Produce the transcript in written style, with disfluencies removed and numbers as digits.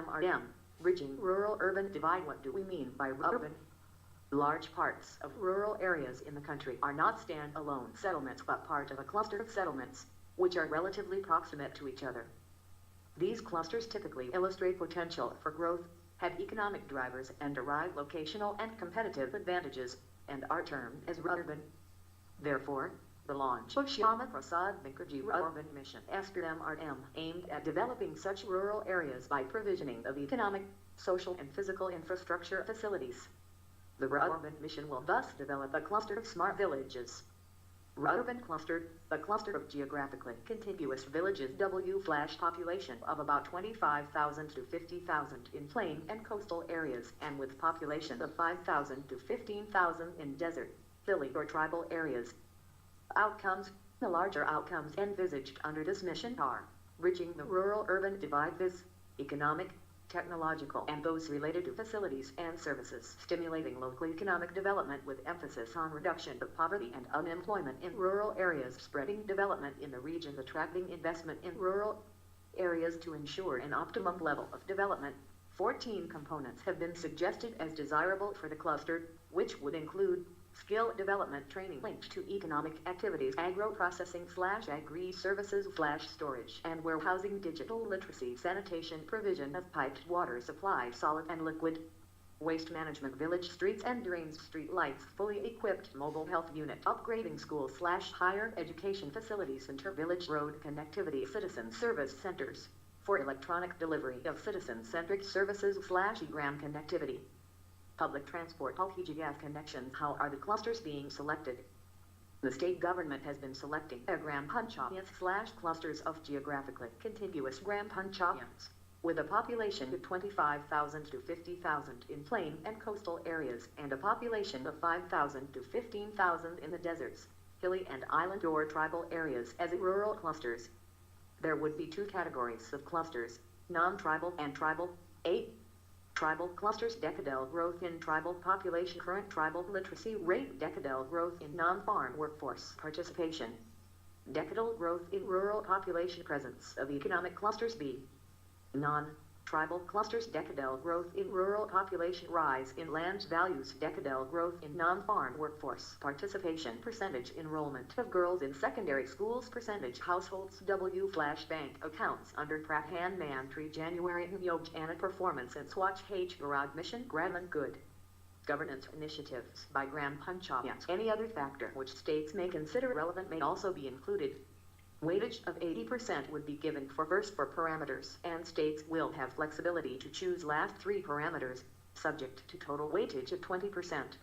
SPMRM, bridging rural-urban divide. What do we mean by urban? Large parts of rural areas in the country are not stand-alone settlements but part of a cluster of settlements, which are relatively proximate to each other. These clusters typically illustrate potential for growth, have economic drivers and derive locational and competitive advantages, and are termed as urban. Therefore, the launch of Shyama Prasad Mukherjee Rurban Mission SPMRM aimed at developing such rural areas by provisioning of economic, social and physical infrastructure facilities. The Rurban Mission will thus develop a cluster of smart villages. Rurban cluster, a cluster of geographically contiguous villages population of about 25,000 to 50,000 in plain and coastal areas and with population of 5,000 to 15,000 in desert, hilly or tribal areas. Outcomes. The larger outcomes envisaged under this mission are bridging the rural-urban divide, viz. Economic, technological and those related to facilities and services, stimulating local economic development with emphasis on reduction of poverty and unemployment in rural areas, spreading development in the region, attracting investment in rural areas to ensure an optimum level of development. 14 components have been suggested as desirable for the cluster, which would include skill development training linked to economic activities, agro-processing/agri services/storage and warehousing, digital literacy, sanitation, provision of piped water supply, solid and liquid waste management, village streets and drains, street lights, fully equipped mobile health unit, upgrading school/higher education facilities, inter-village road connectivity, citizen service centers for electronic delivery of citizen-centric services/e-gram connectivity. Public transport, LPGF connections. How are the clusters being selected? The state government has been selecting gram panchayats/clusters of geographically contiguous gram panchayats with a population of 25,000 to 50,000 in plain and coastal areas and a population of 5,000 to 15,000 in the deserts, hilly and island or tribal areas as rural clusters. There would be two categories of clusters, non-tribal and tribal. 8. Tribal clusters, decadal growth in tribal population, current tribal literacy rate, decadal growth in non-farm workforce participation, decadal growth in rural population, presence of economic clusters. B. Non-tribal clusters, decadal growth in rural population, rise in land values, decadal growth in non-farm workforce participation, percentage enrollment of girls in secondary schools, percentage households, bank accounts under Pradhan Mantri January Yojana performance and Swachh Bharat mission, Graman good governance initiatives by Gram Panchayats. Any other factor which states may consider relevant may also be included. Weightage of 80% would be given for first 4 parameters, and states will have flexibility to choose last 3 parameters, subject to total weightage of 20%.